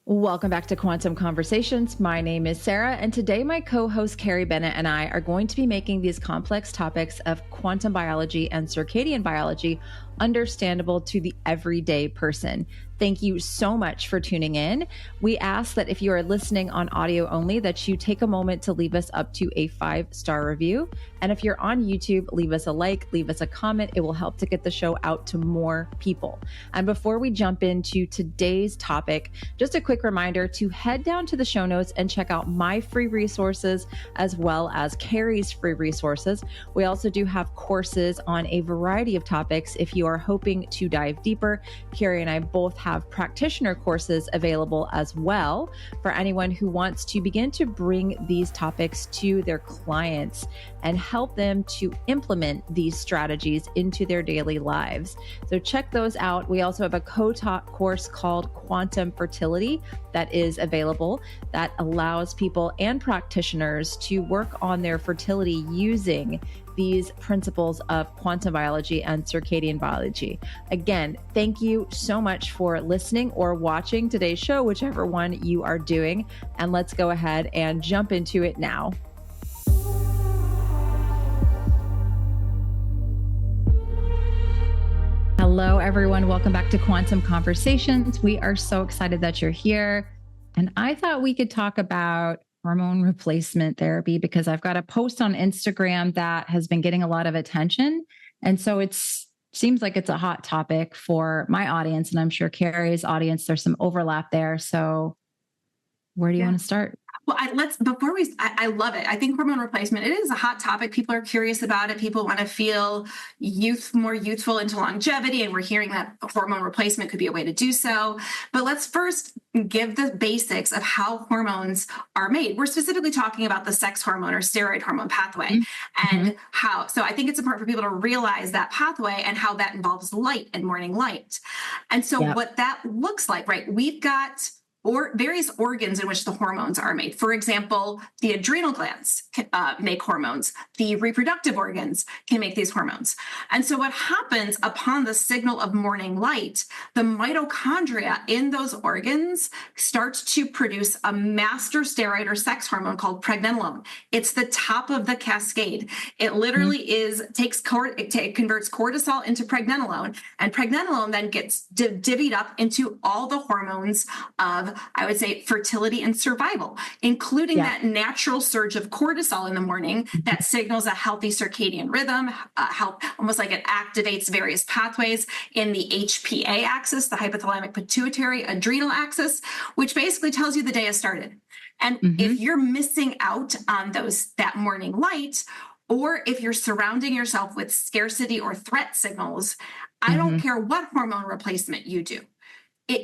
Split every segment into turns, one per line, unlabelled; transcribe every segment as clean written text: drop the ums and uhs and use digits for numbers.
Welcome back to Quantum Conversations. My name is Sarah, and today my co-host Carrie Bennett and I are going to be making these complex topics of quantum biology and circadian biology understandable to the everyday person. Thank you so much for tuning in. We ask that if you are listening on audio only, that you take a moment to leave us up to a 5-star review. And if you're on YouTube, leave us a like, leave us a comment. It will help to get the show out to more people. And before we jump into today's topic, just a quick reminder to head down to the show notes and check out my free resources as well as Carrie's free resources. We also do have courses on a variety of topics. If you are hoping to dive deeper, Carrie and I both have practitioner courses available as well for anyone who wants to begin to bring these topics to their clients and help them to implement these strategies into their daily lives. So check those out. We also have a co-taught course called Quantum Fertility that is available that allows people and practitioners to work on their fertility using these principles of quantum biology and circadian biology. Again, thank you so much for listening or watching today's show, whichever one you are doing. And let's go ahead and jump into it now. Hello, everyone. Welcome back to Quantum Conversations. We are so excited that you're here. And I thought we could talk about hormone replacement therapy because I've got a post on Instagram that has been getting a lot of attention. And so it seems like it's a hot topic for my audience. And I'm sure Carrie's audience, there's some overlap there. So where do you want to start?
Well, I love it. I think hormone replacement, it is a hot topic. People are curious about it. People want to feel more youthful into longevity. And we're hearing that hormone replacement could be a way to do so. But let's first give the basics of how hormones are made. We're specifically talking about the sex hormone or steroid hormone pathway and how, so I think it's important for people to realize that pathway and how that involves light and morning light. And so what that looks like, right? We've got various organs in which the hormones are made. For example, the adrenal glands can make hormones. The reproductive organs can make these hormones. And so what happens upon the signal of morning light, the mitochondria in those organs starts to produce a master steroid or sex hormone called pregnenolone. It's the top of the cascade. It literally it converts cortisol into pregnenolone, and pregnenolone then gets divvied up into all the hormones of, I would say, fertility and survival, including that natural surge of cortisol in the morning that signals a healthy circadian rhythm, almost like it activates various pathways in the HPA axis, the hypothalamic pituitary adrenal axis, which basically tells you the day has started. And if you're missing out on that morning light, or if you're surrounding yourself with scarcity or threat signals, I don't care what hormone replacement you do.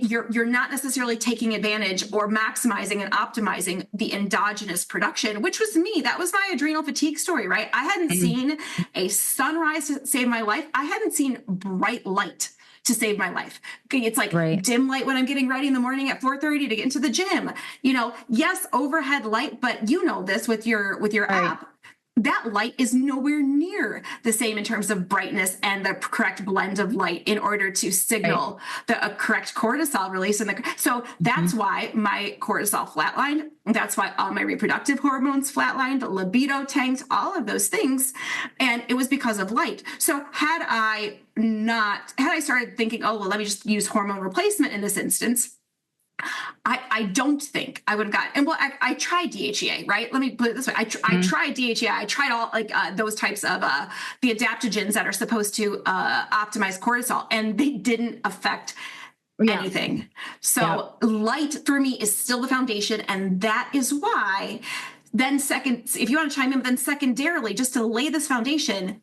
You're not necessarily taking advantage or maximizing and optimizing the endogenous production, which was me. That was my adrenal fatigue story, right? I hadn't seen a sunrise to save my life. I hadn't seen bright light to save my life. It's like dim light when I'm getting ready in the morning at 4:30 to get into the gym. Yes, overhead light, but you know this with your app. That light is nowhere near the same in terms of brightness and the correct blend of light in order to signal the correct cortisol release. So that's why my cortisol flatlined. That's why all my reproductive hormones flatlined, libido tanked, all of those things. And it was because of light. So had I started thinking, oh, well, let me just use hormone replacement in this instance, I don't think I would have gotten, and well, I tried DHEA, right? Let me put it this way. I tried DHEA. I tried all those types of the adaptogens that are supposed to optimize cortisol, and they didn't affect anything. So light for me is still the foundation. And that is why then if you want to chime in, then secondarily, just to lay this foundation,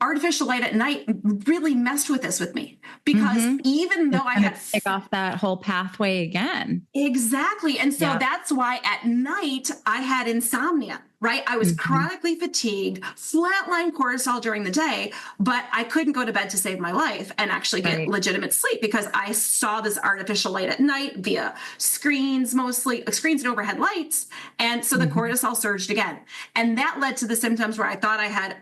artificial light at night really messed with me because even though I had
kick off that whole pathway again.
Exactly. And so that's why at night I had insomnia, right? I was
Mm-hmm.
chronically fatigued, flatline cortisol during the day, but I couldn't go to bed to save my life and actually get
Right.
legitimate sleep because I saw this artificial light at night via screens, mostly screens and overhead lights. And so the
Mm-hmm.
cortisol surged again. And that led to the symptoms where I thought I have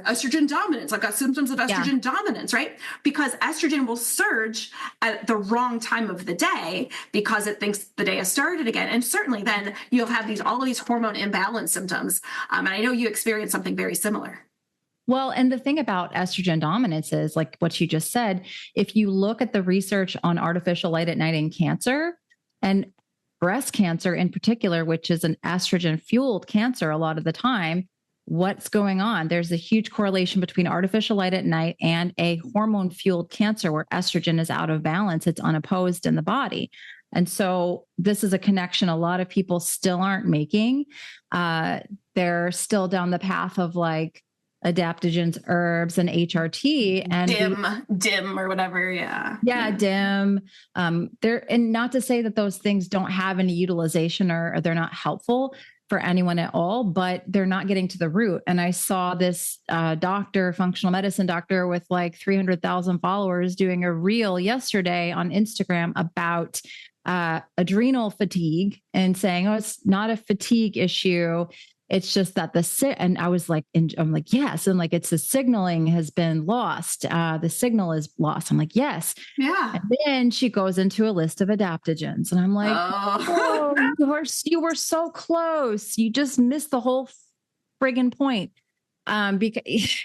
estrogen dominance. I've got symptoms of
Yeah.
estrogen dominance, right? Because estrogen will surge at the wrong time of the day because it thinks the day has started again. And certainly then you'll have all of these hormone imbalance symptoms. And I know you experienced something very similar.
Well, and the thing about estrogen dominance is like what you just said, if you look at the research on artificial light at night in cancer and breast cancer in particular, which is an estrogen fueled cancer a lot of the time, what's going on? There's a huge correlation between artificial light at night and a hormone fueled cancer where estrogen is out of balance. It's unopposed in the body. And so this is a connection a lot of people still aren't making. They're still down the path of like adaptogens, herbs, and HRT and
dim or whatever. Yeah.
Dim. And not to say that those things don't have any utilization or they're not helpful for anyone at all, but they're not getting to the root. And I saw this doctor, functional medicine doctor with like 300,000 followers doing a reel yesterday on Instagram about adrenal fatigue and saying, oh, it's not a fatigue issue. It's just that and I was like, I'm like, yes. And like, it's the signaling has been lost. The signal is lost. I'm like, yes.
Yeah.
And then she goes into a list of adaptogens and I'm like, oh, you were so close. You just missed the whole friggin' point. Because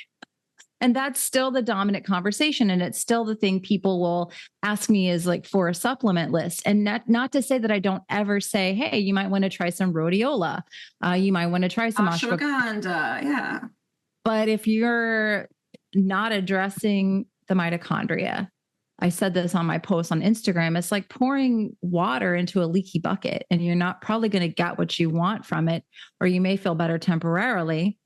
and that's still the dominant conversation. And it's still the thing people will ask me is like for a supplement list. And not to say that I don't ever say, hey, you might want to try some rhodiola. You might want to try some
ashwagandha. Yeah.
But if you're not addressing the mitochondria, I said this on my post on Instagram, it's like pouring water into a leaky bucket and you're not probably going to get what you want from it, or you may feel better temporarily.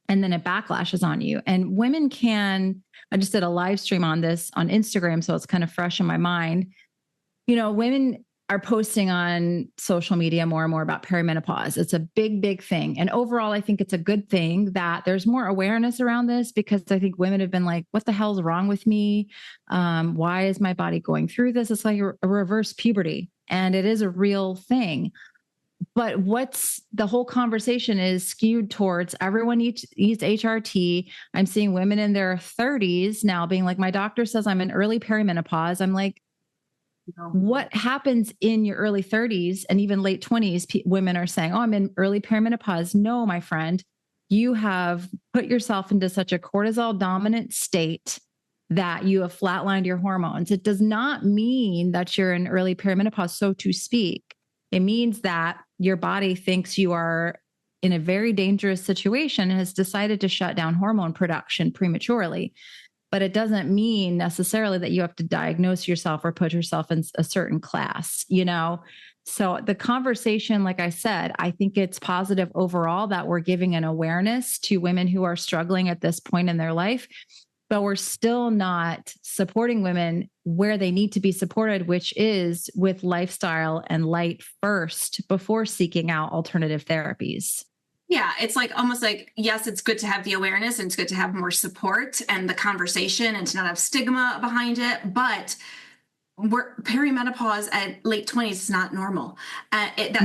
And then it backlashes on you. And I just did a live stream on this on Instagram, so it's kind of fresh in my mind. You know, women are posting on social media more and more about perimenopause. It's a big, big thing. And overall, I think it's a good thing that there's more awareness around this because I think women have been like, what the hell is wrong with me? Why is my body going through this? It's like a reverse puberty, and it is a real thing. But what's the whole conversation is skewed towards everyone eats HRT. I'm seeing women in their 30s now being like, my doctor says I'm in early perimenopause. I'm like, what happens in your early 30s and even late 20s? Women are saying, oh, I'm in early perimenopause. No, my friend, you have put yourself into such a cortisol dominant state that you have flatlined your hormones. It does not mean that you're in early perimenopause, so to speak. It means that your body thinks you are in a very dangerous situation and has decided to shut down hormone production prematurely. But it doesn't mean necessarily that you have to diagnose yourself or put yourself in a certain class, you know? So the conversation, like I said, I think it's positive overall that we're giving an awareness to women who are struggling at this point in their life, but we're still not supporting women where they need to be supported, which is with lifestyle and light first before seeking out alternative therapies.
Yeah, it's like almost like, yes, it's good to have the awareness and it's good to have more support and the conversation and to not have stigma behind it. But perimenopause at late 20s is not normal.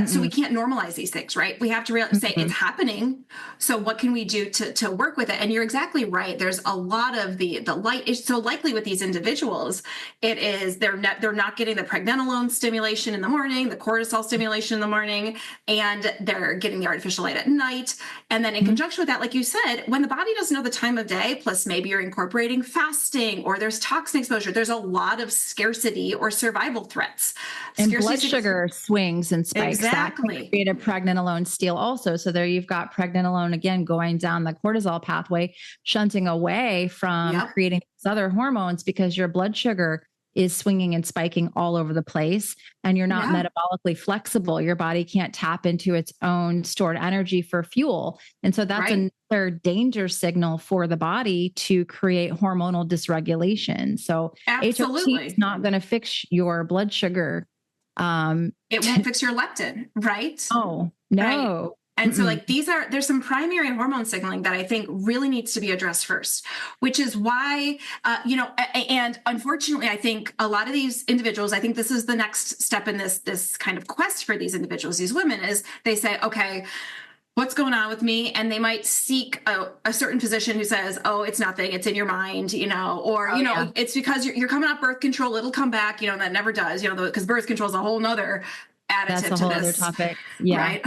So we can't normalize these things, right? We have to say it's happening. So what can we do to work with it? And you're exactly right. There's a lot of the light is so likely with these individuals. It is they're not getting the pregnenolone stimulation in the morning, the cortisol stimulation in the morning, and they're getting the artificial light at night. And then in conjunction with that, like you said, when the body doesn't know the time of day, plus maybe you're incorporating fasting or there's toxin exposure, there's a lot of scarcity or survival threats.
And blood sugar swings and spikes.
Exactly.
That can create a pregnenolone steal also. So there you've got pregnenolone again going down the cortisol pathway, shunting away from creating these other hormones because your blood sugar is swinging and spiking all over the place and you're not metabolically flexible. Your body can't tap into its own stored energy for fuel. And so that's another danger signal for the body to create hormonal dysregulation. So HRT is not going to fix your blood sugar.
It won't fix your leptin, right?
Oh, no.
And so like there's some primary hormone signaling that I think really needs to be addressed first, which is why, and unfortunately, I think a lot of these individuals, I think this is the next step in this kind of quest for these individuals, these women, is they say, okay, what's going on with me? And they might seek a certain physician who says, oh, it's nothing, it's in your mind, or, it's because you're coming off birth control, it'll come back, and that never does, because birth control is a whole nother additive
That's a
to
whole
this,
other topic. Yeah.
right?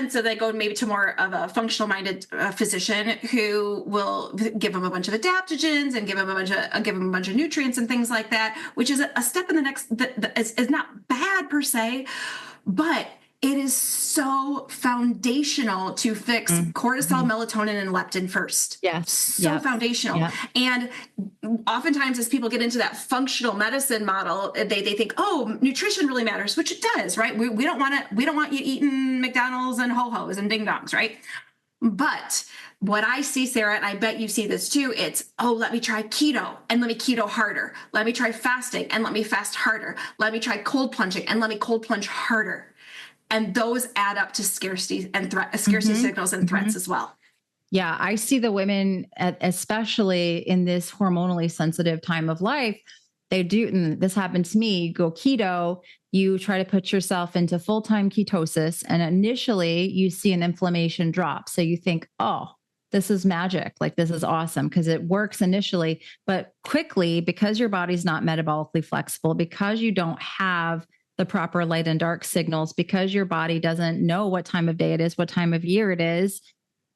So they go maybe to more of a functional minded physician who will give them a bunch of adaptogens and give them a bunch of nutrients and things like that, which is a step in the next, is not bad per se, but it is so foundational to fix cortisol, melatonin, and leptin first.
Yes.
So foundational. Yep. And oftentimes as people get into that functional medicine model, they think, oh, nutrition really matters, which it does, right? We don't want you eating McDonald's and ho-hos and ding dongs, right? But what I see, Sarah, and I bet you see this too, it's, oh, let me try keto and let me keto harder. Let me try fasting and let me fast harder. Let me try cold plunging and let me cold plunge harder. And those add up to scarcity and scarcity signals and threats as well.
Yeah, I see the women, especially in this hormonally sensitive time of life, they do, and this happened to me, you go keto, you try to put yourself into full-time ketosis, and initially you see an inflammation drop. So you think, oh, this is magic. Like, this is awesome because it works initially, but quickly, because your body's not metabolically flexible, because you don't have the proper light and dark signals, because your body doesn't know what time of day it is, what time of year it is,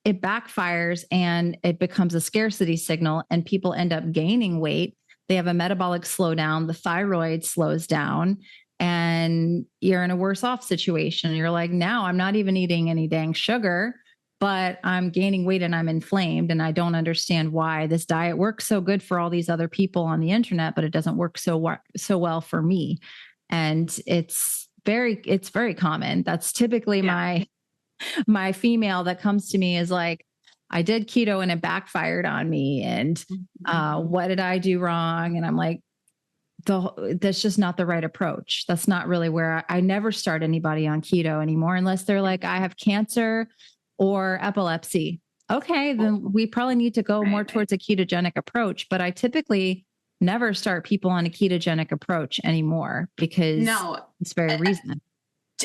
it backfires and it becomes a scarcity signal, and people end up gaining weight. They have a metabolic slowdown, the thyroid slows down, and you're in a worse off situation. You're like, now I'm not even eating any dang sugar, but I'm gaining weight and I'm inflamed, and I don't understand why this diet works so good for all these other people on the internet, but it doesn't work so well for me. And it's very common. That's typically my female that comes to me is like, I did keto and it backfired on me. And what did I do wrong? And I'm like, that's just not the right approach. That's not really where I never start anybody on keto anymore, unless they're like, I have cancer or epilepsy. Okay, then we probably need to go more towards a ketogenic approach. But I typically never start people on a ketogenic approach anymore because it's very reason.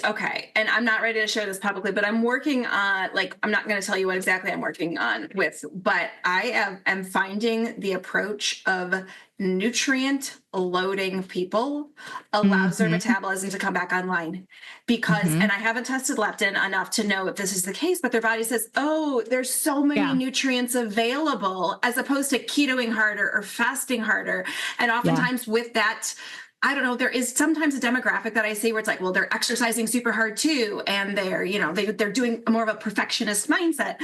Okay. And I'm not ready to share this publicly, but I'm working on, I'm not going to tell you what exactly I'm working on with, but I am finding the approach of nutrient loading people allows their metabolism to come back online because, and I haven't tested leptin enough to know if this is the case, but their body says, oh, there's so many nutrients available, as opposed to ketoing harder or fasting harder. And oftentimes with that, I don't know, there is sometimes a demographic that I see where it's like, well, they're exercising super hard too. And they're, they're doing more of a perfectionist mindset.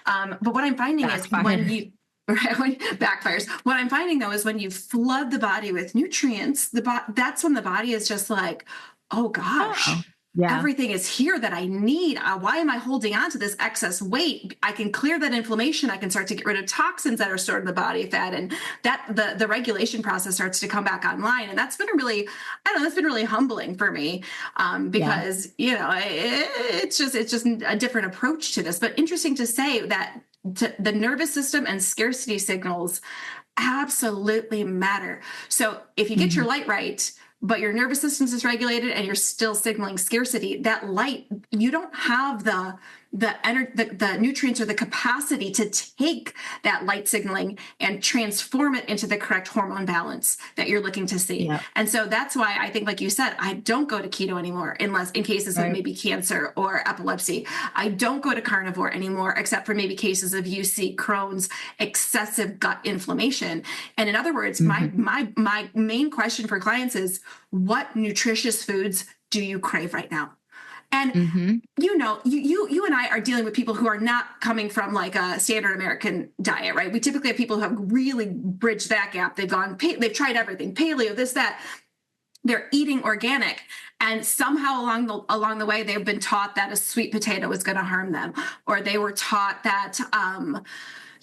But what I'm finding is when backfires. What I'm finding though, is when you flood the body with nutrients, that's when the body is just like, oh gosh, everything is here that I need. Why am I holding on to this excess weight? I can clear that inflammation. I can start to get rid of toxins that are stored in the body fat, and that the regulation process starts to come back online. And that's been that's been really humbling for me because it's just a different approach to this. But interesting to say that the nervous system and scarcity signals absolutely matter. So if you get your light right, but your nervous system is regulated and you're still signaling scarcity, that light, you don't have the nutrients or the capacity to take that light signaling and transform it into the correct hormone balance that you're looking to see. Yeah. And so that's why I think, like you said, I don't go to keto anymore unless in cases of maybe cancer or epilepsy. I don't go to carnivore anymore, except for maybe cases of UC, Crohn's, excessive gut inflammation. And in other words, my main question for clients is, what nutritious foods do you crave right now? And you and I are dealing with people who are not coming from like a standard American diet, right? We typically have people who have really bridged that gap. They've tried everything, paleo, this, that. They're eating organic, and somehow along the way, they've been taught that a sweet potato is going to harm them, or they were taught that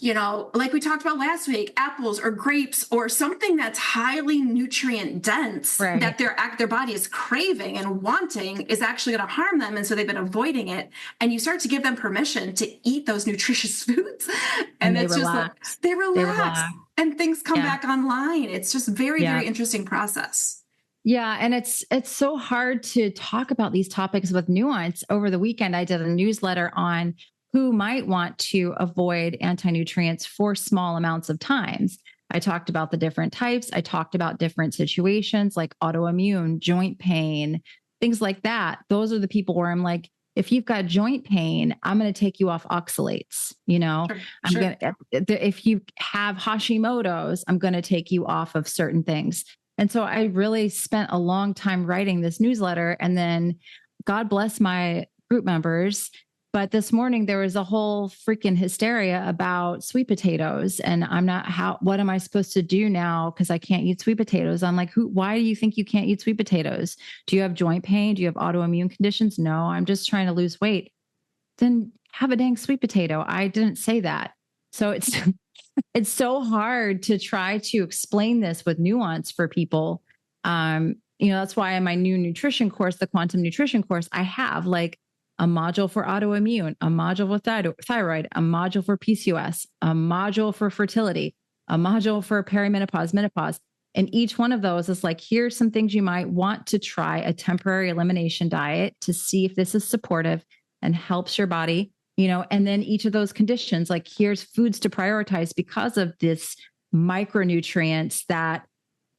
like we talked about last week, apples or grapes or something that's highly nutrient dense that their body is craving and wanting is actually going to harm them. And so they've been avoiding it. And you start to give them permission to eat those nutritious foods. And it's just like, they relax and things come back online. It's just very interesting process.
Yeah. And it's so hard to talk about these topics with nuance. Over the weekend, I did a newsletter on who might want to avoid anti-nutrients for small amounts of times. I talked about the different types. I talked about different situations like autoimmune, joint pain, things like that. Those are the people where I'm like, if you've got joint pain, I'm going to take you off oxalates. If you have Hashimoto's, I'm going to take you off of certain things. And so I really spent a long time writing this newsletter, and then God bless my group members. But this morning there was a whole freaking hysteria about sweet potatoes, and what am I supposed to do now? Cause I can't eat sweet potatoes. I'm like, why do you think you can't eat sweet potatoes? Do you have joint pain? Do you have autoimmune conditions? No, I'm just trying to lose weight. Then have a dang sweet potato. I didn't say that. So it's so hard to try to explain this with nuance for people. That's why in my new nutrition course, the quantum nutrition course, I have like a module for autoimmune, a module for thyroid, a module for PCOS, a module for fertility, a module for perimenopause, menopause. And each one of those is like, here's some things you might want to try a temporary elimination diet to see if this is supportive and helps your body, and then each of those conditions, like here's foods to prioritize because of this micronutrients that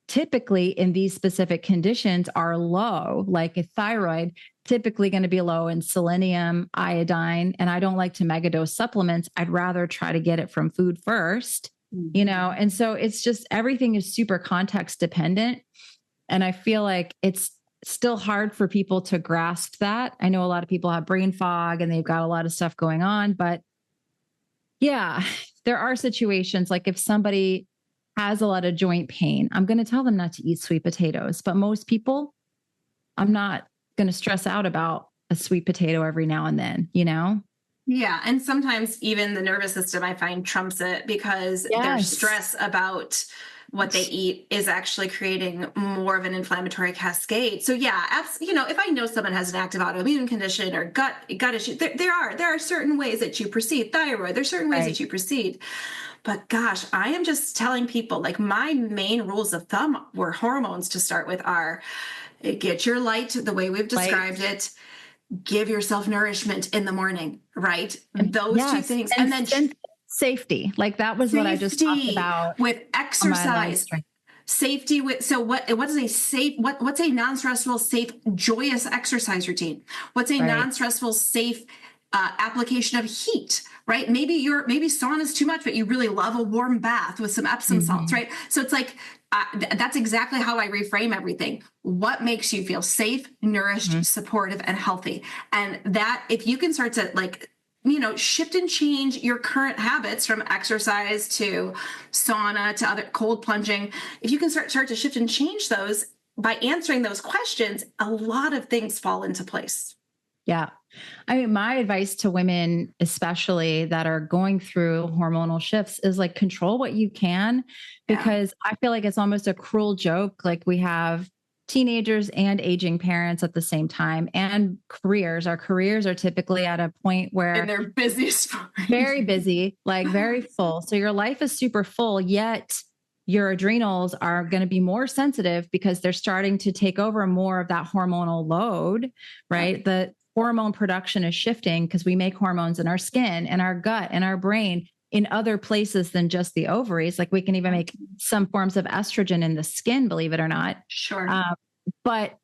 typically in these specific conditions are low, like a thyroid, typically going to be low in selenium, iodine, and I don't like to megadose supplements. I'd rather try to get it from food first, and so it's just everything is super context dependent. And I feel like it's still hard for people to grasp that. I know a lot of people have brain fog and they've got a lot of stuff going on, but yeah, there are situations like if somebody has a lot of joint pain, I'm going to tell them not to eat sweet potatoes, but most people, I'm not going to stress out about a sweet potato every now and then,
Yeah. And sometimes even the nervous system, I find, trumps it because their stress about what they eat is actually creating more of an inflammatory cascade. So yeah, if I know someone has an active autoimmune condition or gut issue, there are certain ways that you proceed. Thyroid, there's certain ways that you proceed. But gosh, I am just telling people, like, my main rules of thumb were hormones to start with are get your light the way we've described it. Give yourself nourishment in the morning, right? Those two things. And then
safety. Like that was what I just talked about
with exercise. Safety with, so what's a non-stressful, safe, joyous exercise routine? What's a non-stressful, safe application of heat, right? Maybe sauna is too much, but you really love a warm bath with some Epsom salts, right? So it's like, that's exactly how I reframe everything. What makes you feel safe, nourished, supportive, and healthy? And that, if you can start to shift and change your current habits from exercise to sauna to other cold plunging, if you can start to shift and change those by answering those questions, a lot of things fall into place.
Yeah. I mean, my advice to women, especially that are going through hormonal shifts, is like control what you can, because I feel like it's almost a cruel joke. Like we have teenagers and aging parents at the same time, and careers. Our careers are typically at a point where
and they're busy,
very busy, like very full. So your life is super full, yet your adrenals are going to be more sensitive because they're starting to take over more of that hormonal load, right? The hormone production is shifting because we make hormones in our skin and our gut and our brain in other places than just the ovaries. Like we can even make some forms of estrogen in the skin, believe it or not.
Sure.
But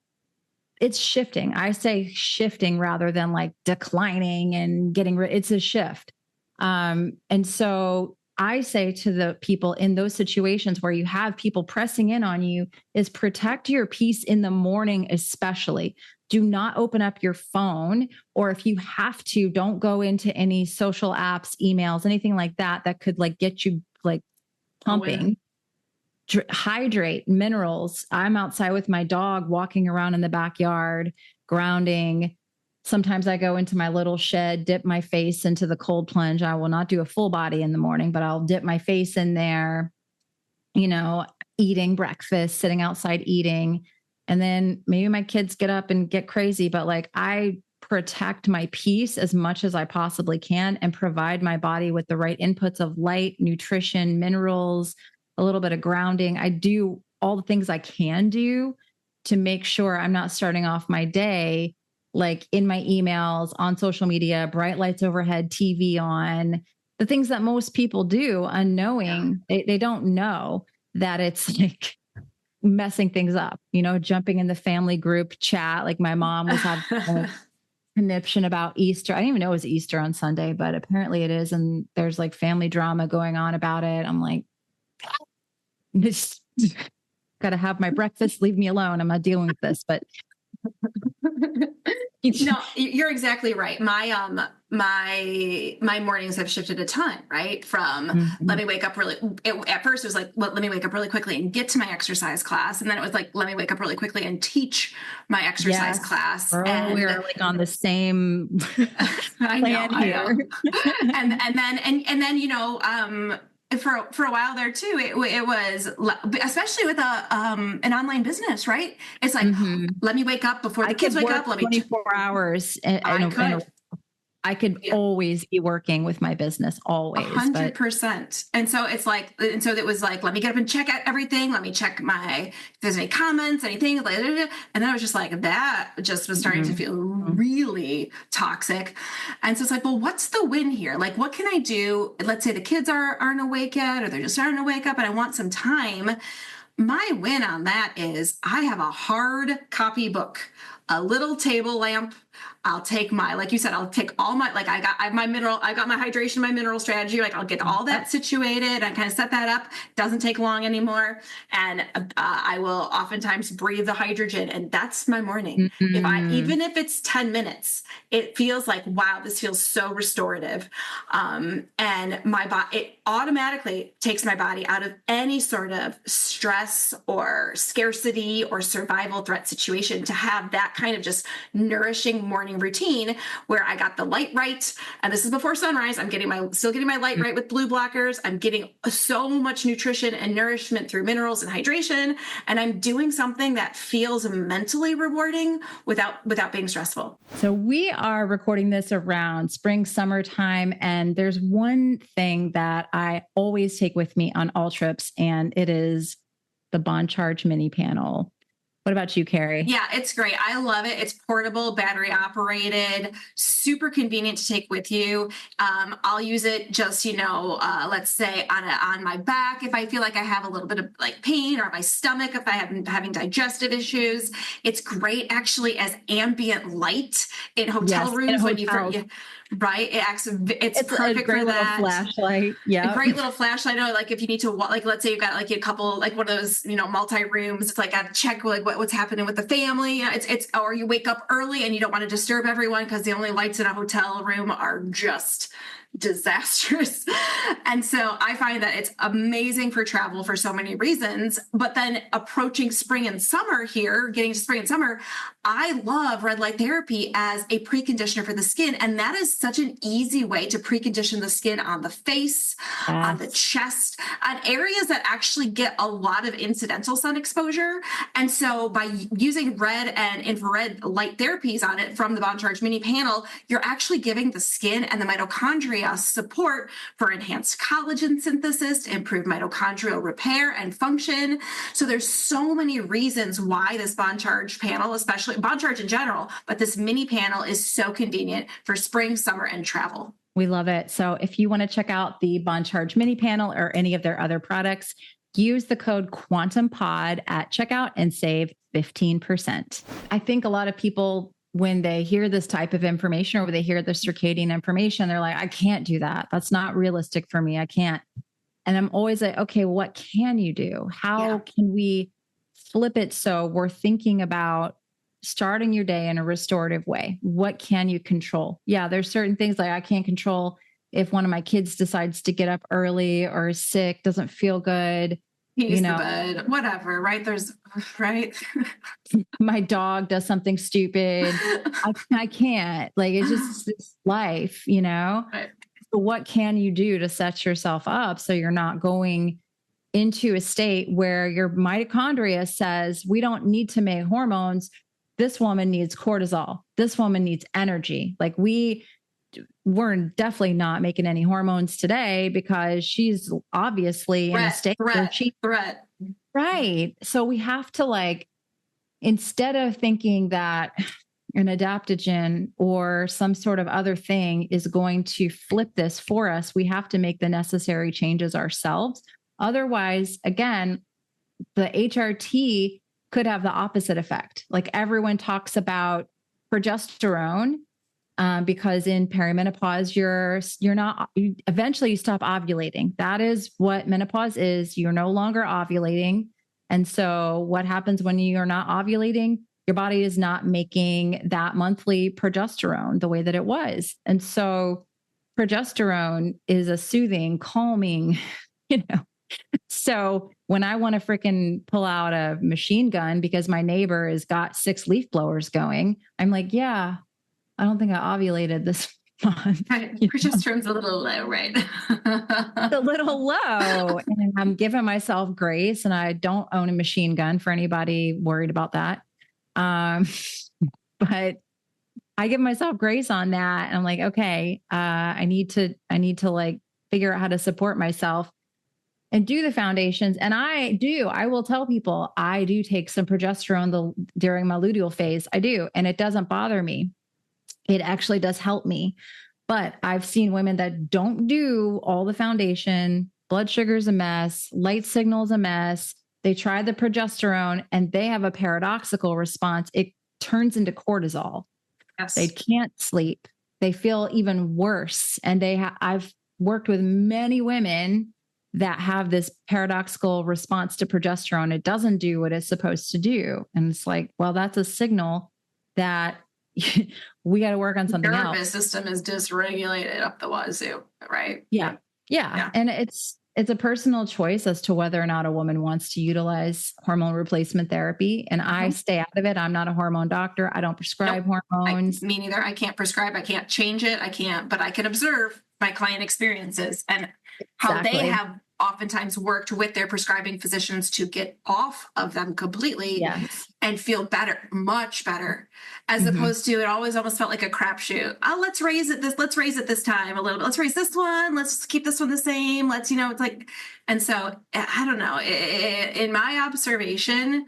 it's shifting. I say shifting rather than like declining and getting rid. It's a shift. And so I say to the people in those situations where you have people pressing in on you is protect your peace in the morning, especially. Do not open up your phone, or if you have to, don't go into any social apps, emails, anything like that, that could like get you like pumping. Hydrate, minerals. I'm outside with my dog walking around in the backyard, grounding, Sometimes I go into my little shed, dip my face into the cold plunge. I will not do a full body in the morning, but I'll dip my face in there, eating breakfast, sitting outside eating. And then maybe my kids get up and get crazy, but like I protect my peace as much as I possibly can and provide my body with the right inputs of light, nutrition, minerals, a little bit of grounding. I do all the things I can do to make sure I'm not starting off my day like in my emails, on social media, bright lights overhead, TV on, the things that most people do unknowing. They don't know that it's like messing things up, jumping in the family group chat. Like my mom was having a conniption about Easter. I didn't even know it was Easter on Sunday, but apparently it is. And there's like family drama going on about it. I'm like, got to have my breakfast. Leave me alone. I'm not dealing with this, but
no, you're exactly right. My mornings have shifted a ton, right? From let me wake up at first it was like, let me wake up really quickly and get to my exercise class. And then it was like, let me wake up really quickly and teach my exercise class.
And we are like on the same
I know. and then, for a while there too, it was, especially with an online business, right? It's like, let me wake up before the kids wake up. Let me
24 hours. I could always be working with my business, always.
100%. And so it's like, and so it was like, let me get up and check out everything. Let me check if there's any comments, anything. And then I was just like, that just was starting to feel really toxic. And so it's like, well, what's the win here? Like, what can I do? Let's say the kids aren't awake yet, or they're just starting to wake up and I want some time. My win on that is I have a hard copy book, a little table lamp. I'll take like you said, I'll take all my, like I got my hydration, my mineral strategy. Like I'll get all that situated and kind of set that up. Doesn't take long anymore. And I will oftentimes breathe the hydrogen, and that's my morning. Even if it's 10 minutes, it feels like, wow, this feels so restorative. And my body, it automatically takes my body out of any sort of stress or scarcity or survival threat situation to have that kind of just nourishing morning routine where I got the light right. And this is before sunrise. I'm still getting my light right with blue blockers. I'm getting so much nutrition and nourishment through minerals and hydration. And I'm doing something that feels mentally rewarding without being stressful.
So we are recording this around spring, summertime. And there's one thing that I always take with me on all trips, and it is the Bond Charge mini panel. What about you, Carrie?
Yeah, it's great. I love it. It's portable, battery operated, super convenient to take with you. I'll use it just, let's say on my back if I feel like I have a little bit of like pain, or my stomach if I'm having digestive issues. It's great actually as ambient light in hotel rooms right? It's perfect
a great
for that.
Little flashlight. Yeah.
A great little flashlight. Like if you need to, like, let's say you've got like a couple, like one of those, multi-rooms. It's like, I have to check like what's happening with the family. Or you wake up early and you don't want to disturb everyone because the only lights in a hotel room are just disastrous. And so I find that it's amazing for travel for so many reasons. But then approaching spring and summer here, getting to spring and summer, I love red light therapy as a preconditioner for the skin. And that is such an easy way to precondition the skin on the face, on the chest, on areas that actually get a lot of incidental sun exposure. And so by using red and infrared light therapies on it from the Bond Charge mini panel, you're actually giving the skin and the mitochondria support for enhanced collagen synthesis, improved mitochondrial repair and function. So there's so many reasons why this Bond Charge panel, especially Bond Charge in general, but this mini panel is so convenient for spring, summer, and travel.
We love it. So if you want to check out the Bond Charge mini panel or any of their other products, use the code QuantumPod at checkout and save 15%. I think a lot of people, when they hear this type of information or they hear the circadian information, they're like, I can't do that. That's not realistic for me. I can't. And I'm always like, okay, what can you do? How can we flip it so we're thinking about starting your day in a restorative way? What can you control? Yeah, there's certain things like I can't control if one of my kids decides to get up early or is sick, doesn't feel good.
He's the bed, whatever, right? There's right.
My dog does something stupid. I can't, like, it's just it's life,
Right.
So what can you do to set yourself up so you're not going into a state where your mitochondria says, we don't need to make hormones. This woman needs cortisol. This woman needs energy. Like we're definitely not making any hormones today because she's obviously in a state where
threat.
Right. So we have to, like, instead of thinking that an adaptogen or some sort of other thing is going to flip this for us, we have to make the necessary changes ourselves. Otherwise, again, the HRT could have the opposite effect. Like everyone talks about progesterone because in perimenopause, eventually you stop ovulating. That is what menopause is. You're no longer ovulating. And so what happens when you're not ovulating? Your body is not making that monthly progesterone the way that it was. And so progesterone is a soothing, calming, So when I want to freaking pull out a machine gun because my neighbor has got 6 leaf blowers going, I'm like, yeah, I don't think I ovulated this month.
Right. Progesterone's a little low, right?
A little low. And I'm giving myself grace, and I don't own a machine gun for anybody worried about that. But I give myself grace on that. And I'm like, okay, I need to like figure out how to support myself and do the foundations. And I will tell people, I do take some progesterone during my luteal phase. I do. And it doesn't bother me. It actually does help me. But I've seen women that don't do all the foundation, blood sugar's a mess, light signal's a mess. They try the progesterone and they have a paradoxical response. It turns into cortisol.
Yes.
They can't sleep. They feel even worse. And I've worked with many women that have this paradoxical response to progesterone. It doesn't do what it's supposed to do. And it's like, well, that's a signal that we got to work on something else.
Nervous system is dysregulated up the wazoo, right?
Yeah. And it's a personal choice as to whether or not a woman wants to utilize hormone replacement therapy. And I stay out of it. I'm not a hormone doctor. I don't prescribe hormones.
Me neither. I can't prescribe. I can't change it. But I can observe my client experiences and how they have oftentimes worked with their prescribing physicians to get off of them completely and feel better, much better, as opposed to it always almost felt like a crapshoot. Oh, let's raise it this time a little bit. Let's raise this one. Let's keep this one the same. Let's, it's like, and so I don't know. In my observation,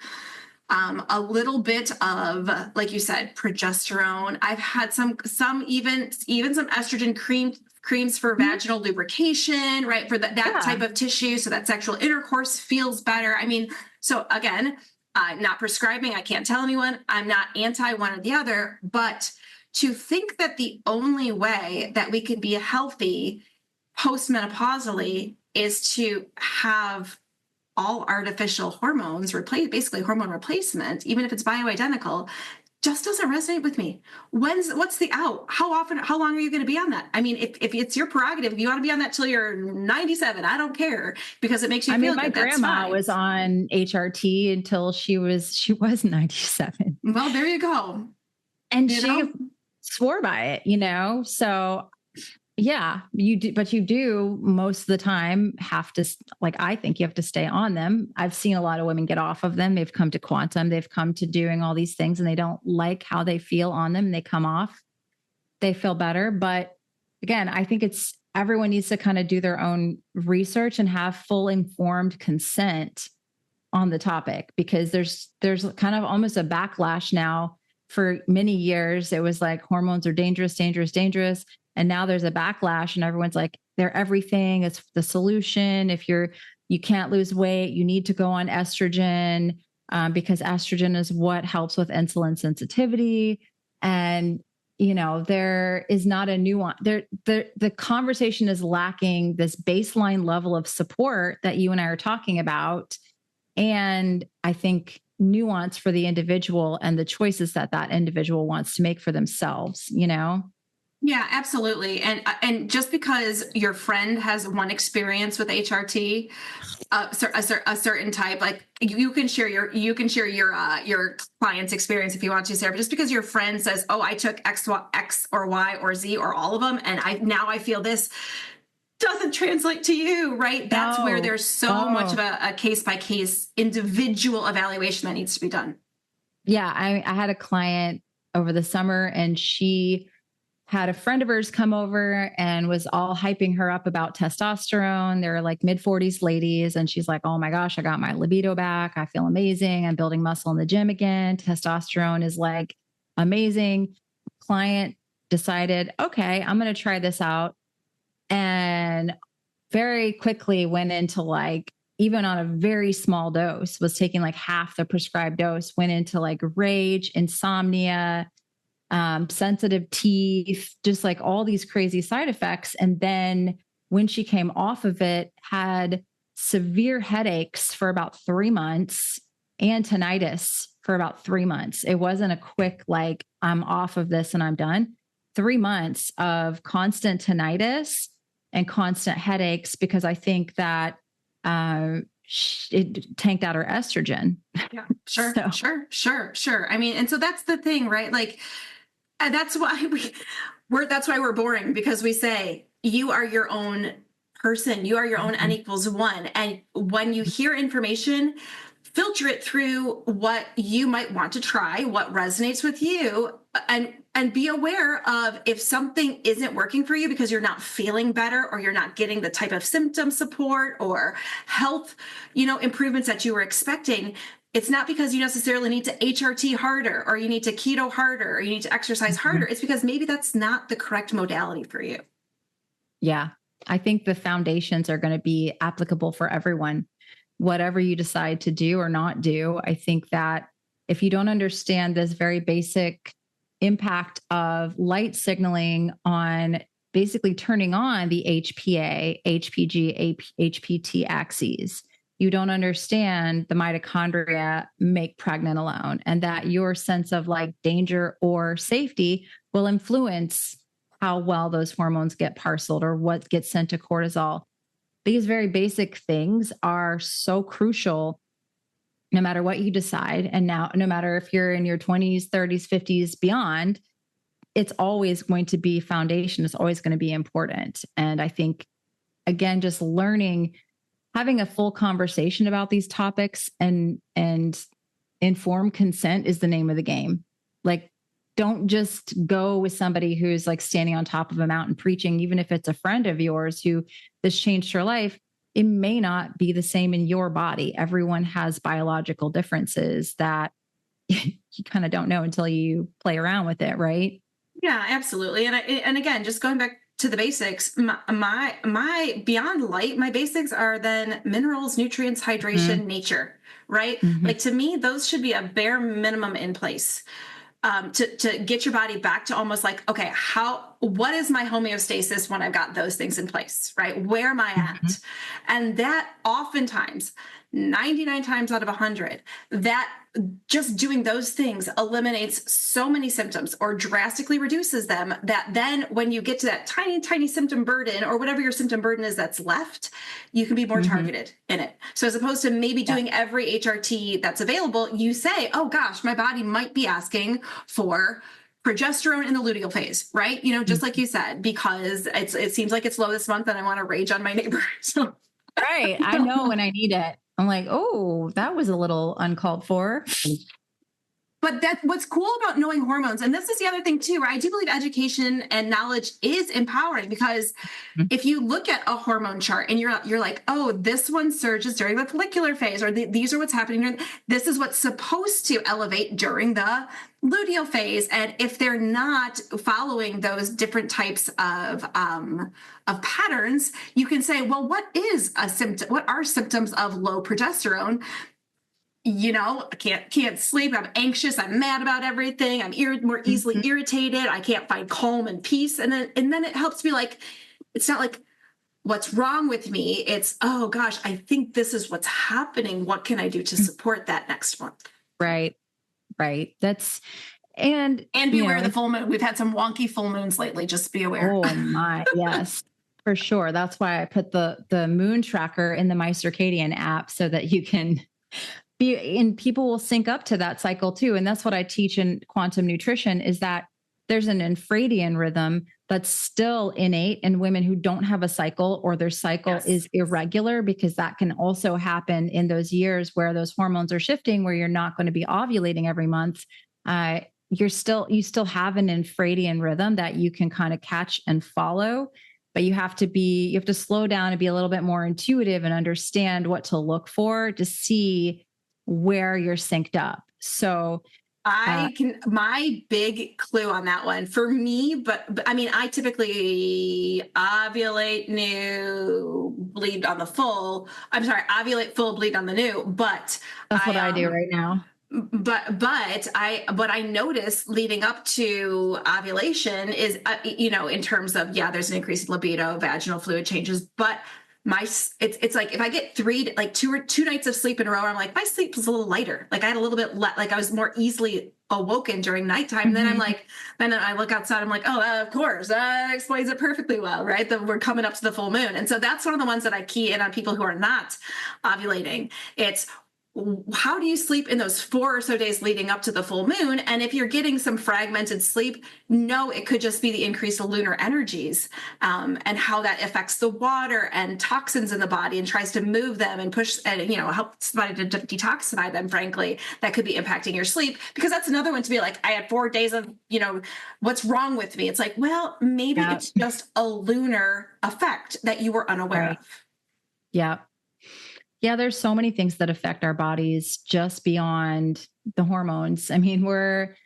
a little bit of, like you said, progesterone. I've had some even some estrogen creams for vaginal lubrication, right? For that type of tissue, so that sexual intercourse feels better. I mean, so again, not prescribing. I can't tell anyone. I'm not anti one or the other, but to think that the only way that we can be healthy postmenopausally is to have all artificial hormones basically hormone replacement, even if it's bioidentical, just doesn't resonate with me. What's the out? How long are you going to be on that? I mean, if it's your prerogative, if you want to be on that till you're 97, I don't care, because it makes you feel good.
My grandma was on HRT until she was 97.
Well, there you go.
And she swore by it, so yeah, you do, but you do most of the time have to, like, I think you have to stay on them. I've seen a lot of women get off of them. They've come to quantum, they've come to doing all these things, and they don't like how they feel on them. And they come off, they feel better. But again, I think everyone needs to kind of do their own research and have full informed consent on the topic, because there's kind of almost a backlash now. For many years, it was like hormones are dangerous. And now there's a backlash and everyone's like, they're everything. It's the solution. If you can't lose weight, you need to go on estrogen because estrogen is what helps with insulin sensitivity. And, there is not a nuance. The conversation is lacking this baseline level of support that you and I are talking about. And I think nuance for the individual and the choices that individual wants to make for themselves,
Yeah, absolutely. And just because your friend has one experience with HRT, a certain type, like you can share your client's experience if you want to, Sarah. But just because your friend says, "Oh, I took X or Y or Z or all of them, and I feel this," doesn't translate to you, right? That's where
No.
there's so much of
Oh,
a case by case individual evaluation that needs to be done.
yeah. I had a client over the summer and she had a friend of hers come over and was all hyping her up about testosterone. They're like mid 40s ladies. And she's like, oh my gosh, I got my libido back. I feel amazing. I'm building muscle in the gym again. Testosterone is like amazing. Client decided, okay, I'm going to try this out. And very quickly went into like, even on a very small dose, was taking like half the prescribed dose, went into like rage, insomnia, sensitive teeth, just like all these crazy side effects. And then when she came off of it, had severe headaches for about 3 months and tinnitus for about 3 months. It wasn't a quick, like, I'm off of this and I'm done. 3 months of constant tinnitus and constant headaches because I think that it tanked out her estrogen.
Yeah, sure,
So,
sure. I mean, and so that's the thing, right? Like, and that's why that's why we're boring, because we say you are your own person, you are your own N
mhm,
equals one. And when you hear information, filter it through what you might want to try, what resonates with you, and be aware of if something isn't working for you because you're not feeling better or you're not getting the type of symptom support or health, improvements that you were expecting. It's not because you necessarily need to HRT harder or you need to keto harder or you need to exercise harder.
mhm.
It's because maybe that's not the correct modality for you.
Yeah. I think the foundations are going to be applicable for everyone, whatever you decide to do or not do. I think that if you don't understand this very basic impact of light signaling on basically turning on the HPA, HPG, HPT axes, you don't understand the mitochondria make pregnenolone and that your sense of like danger or safety will influence how well those hormones get parceled or what gets sent to cortisol. These very basic things are so crucial no matter what you decide. And now, no matter if you're in your 20s, 30s, 50s, beyond, it's always going to be foundation. It's always going to be important. And I think, again, just learning, having a full conversation about these topics and informed consent is the name of the game. Like, don't just go with somebody who's like standing on top of a mountain preaching, even if it's a friend of yours who this changed her life. It may not be the same in your body. Everyone has biological differences that you kind of don't know until you play around with it, right?
Yeah, absolutely. And again, just going back to the basics, my beyond light, my basics are then minerals, nutrients, hydration, nature, right?
Mm-hmm.
Like, to me, those should be a bare minimum in place, to get your body back to almost like, okay, what is my homeostasis when I've got those things in place, right? Where am I
Mm-hmm.
at? And that oftentimes, 99 times out of 100, that just doing those things eliminates so many symptoms or drastically reduces them, that then when you get to that tiny, tiny symptom burden or whatever your symptom burden is that's left, you can be more
Mm-hmm.
targeted in it. So as opposed to maybe
Yeah.
doing every HRT that's available, you say, oh gosh, my body might be asking for progesterone in the luteal phase, right? Just like
Mhm.
you said, because it seems like it's low this month and I want to rage on my neighbor. So
Right. I know when I need it. I'm like, oh, that was a little uncalled for.
but what's cool about knowing hormones, and this is the other thing too, right? I do believe education and knowledge is empowering, because if you look at a hormone chart and you're like, oh, this one surges during the follicular phase, or these are what's happening, this is what's supposed to elevate during the luteal phase. And if they're not following those different types of patterns, you can say, well, what is a symptom? What are symptoms of low progesterone? I can't sleep, I'm anxious, I'm mad about everything, I'm more easily
Mhm.
irritated, I can't find calm and peace. And then it helps me, like, it's not like what's wrong with me, it's, oh gosh, I think this is what's happening, what can I do to support that next month?
Right. Right.
And
you
beware
know,
of the full moon. We've had some wonky full moons lately. Just be aware.
oh my, yes, for sure. That's why I put the moon tracker in the My Circadian app so that you can be, and people will sync up to that cycle too. And that's what I teach in quantum nutrition, is that there's an infradian rhythm that's still innate in women who don't have a cycle, or their cycle is irregular, because that can also happen in those years where those hormones are shifting, where you're not going to be ovulating every month. You still have an infradian rhythm that you can kind of catch and follow, but you have to slow down and be a little bit more intuitive and understand what to look for to see where you're synced up. So
my big clue on that one for me, but I mean, I typically ovulate new, bleed on the full. I'm sorry, ovulate full, bleed on the new, but
that's what I do right now.
But what I notice leading up to ovulation is, in terms of, there's an increase in libido, vaginal fluid changes, but it's like, if I get two nights of sleep in a row, I'm like, my sleep was a little lighter. Like I had a little bit like I was more easily awoken during nighttime. And then I'm like, then I look outside, I'm like, oh, of course, that explains it perfectly well, right? That we're coming up to the full moon. And so that's one of the ones that I key in on people who are not ovulating. It's, how do you sleep in those 4 or so days leading up to the full moon? And if you're getting some fragmented sleep, no, it could just be the increase of lunar energies, and how that affects the water and toxins in the body and tries to move them and push and, help somebody to detoxify them, frankly, that could be impacting your sleep. Because that's another one to be like, I had 4 days of, what's wrong with me? It's like, well, maybe it's just a lunar effect that you were unaware of.
Yeah. Yeah, there's so many things that affect our bodies just beyond the hormones. I mean, we're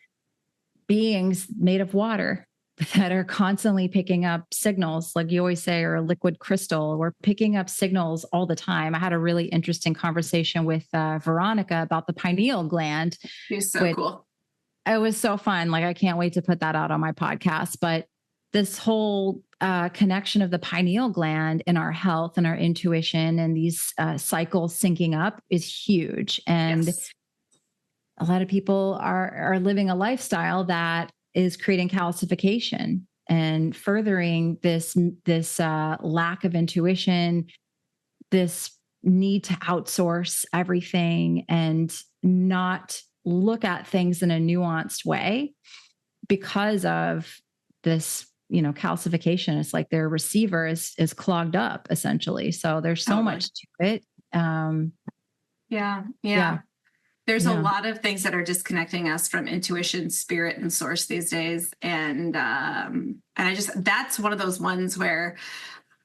beings made of water that are constantly picking up signals, like you always say, or a liquid crystal. We're picking up signals all the time. I had a really interesting conversation with Veronica about the pineal gland.
She's so cool.
It was so fun. Like, I can't wait to put that out on my podcast. But this whole connection of the pineal gland in our health and our intuition and these cycles syncing up is huge. And a lot of people are living a lifestyle that is creating calcification and furthering this lack of intuition, this need to outsource everything and not look at things in a nuanced way because of this, calcification. It's like their receiver is clogged up essentially. So there's so much to it.
There's a lot of things that are disconnecting us from intuition, spirit, and source these days. And that's one of those ones where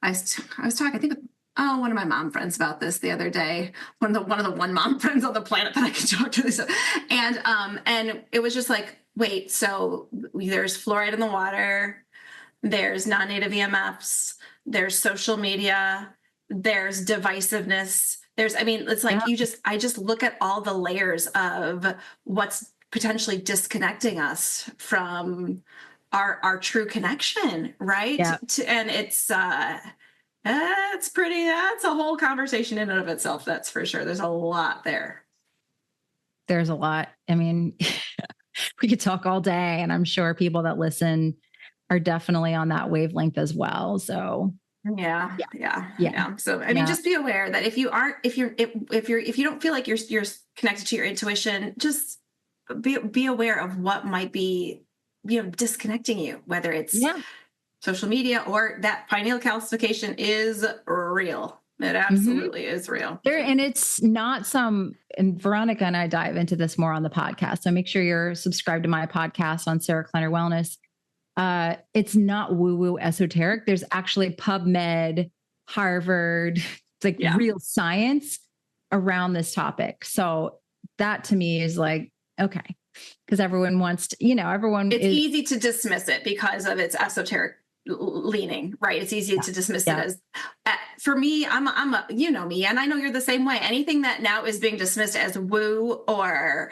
I was talking, I think, one of my mom friends about this the other day. One of the one mom friends on the planet that I can talk to this. And it was just like, wait, so there's fluoride in the water, there's non-native EMFs, there's social media, there's divisiveness. It's like I just look at all the layers of what's potentially disconnecting us from our true connection, right?
Yeah.
And it's that's a whole conversation in and of itself. That's for sure. There's a lot there.
There's a lot. I mean, we could talk all day, and I'm sure people that listen are definitely on that wavelength as well. So
yeah. So I mean, just be aware that if you don't feel like you're connected to your intuition, just be aware of what might be, disconnecting you, whether it's social media or that pineal calcification is real. It absolutely is real.
And it's not and Veronica and I dive into this more on the podcast. So make sure you're subscribed to my podcast on Sarah Kleiner Wellness. It's not woo-woo esoteric. There's actually PubMed, Harvard, it's like real science around this topic. So that to me is like, okay, because everyone wants to, it's
easy to dismiss it because of its esoteric leaning, right? It's easy to dismiss it as, for me, I'm a, me, and I know you're the same way. Anything that now is being dismissed as woo or,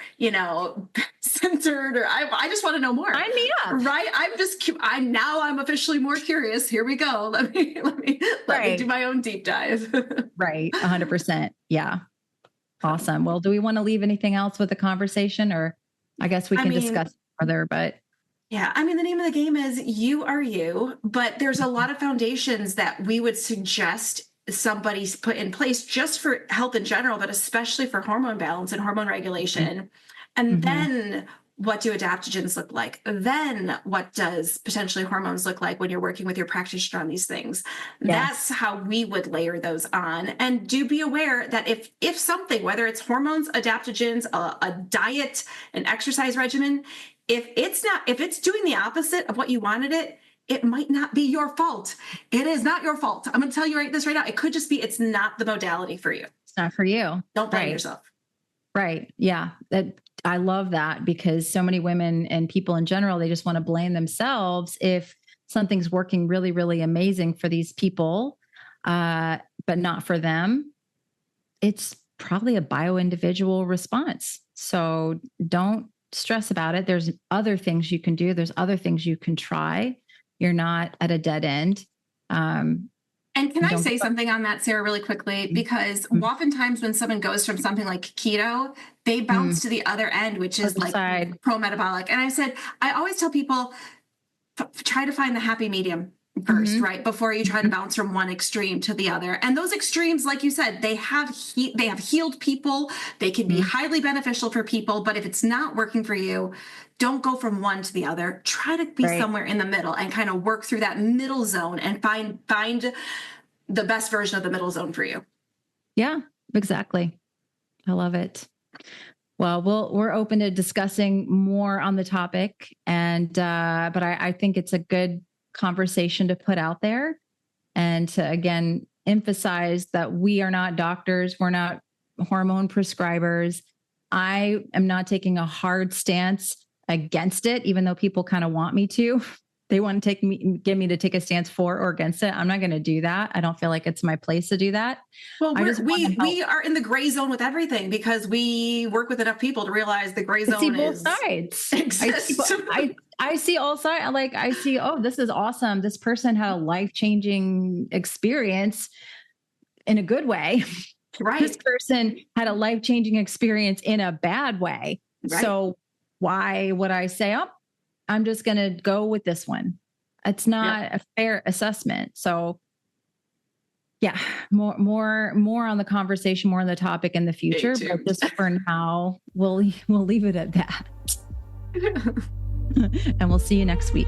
censored, or I just want to know more.
Sign me up.
Right. I'm officially more curious. Here we go. Let me do my own deep dive.
Right. 100%. Yeah. Awesome. Well, do we want to leave anything else with the conversation, or I guess we can discuss further, but
yeah, I mean, the name of the game is you are you, but there's a lot of foundations that we would suggest somebody's put in place just for health in general, but especially for hormone balance and hormone regulation. And then what do adaptogens look like? Then what does potentially hormones look like when you're working with your practitioner on these things? That's how we would layer those on. And do be aware that if something, whether it's hormones, adaptogens, a diet, an exercise regimen, if it's doing the opposite of what you wanted it might not be your fault. It is not your fault. I'm going to tell you this right now. It could just be, it's not the modality for you.
It's not for you.
Don't blame yourself.
Right. Yeah. I love that, because so many women and people in general, they just want to blame themselves if something's working really, really amazing for these people, but not for them. It's probably a bioindividual response. So don't stress about it. There's other things you can do. There's other things you can try. You're not at a dead end.
And can I say something on that, Sarah, really quickly? Because oftentimes when someone goes from something like keto, they bounce to the other end, which is like pro-metabolic. And I always tell people, try to find the happy medium first, right? Before you try to bounce from one extreme to the other. And those extremes, like you said, they have healed people. They can be highly beneficial for people. But if it's not working for you, don't go from one to the other. Try to be somewhere in the middle and kind of work through that middle zone and find the best version of the middle zone for you.
Yeah, exactly. I love it. Well, we're open to discussing more on the topic, but I think it's a good conversation to put out there, and to again emphasize that we are not doctors, we're not hormone prescribers. I am not taking a hard stance against it, even though people kind of want me to. They want to get me to take a stance for or against it. I'm not going to do that. I don't feel like it's my place to do that.
Well, we are in the gray zone with everything, because we work with enough people to realize the gray zone
see both sides. I see all sides. Like I see, oh, this is awesome. This person had a life-changing experience in a good way.
Right.
This person had a life-changing experience in a bad way. Right. So why would I say, oh, I'm just going to go with this one? It's not a fair assessment. So yeah, more on the conversation, more on the topic in the future, but just for now, we'll leave it at that. And we'll see you next week.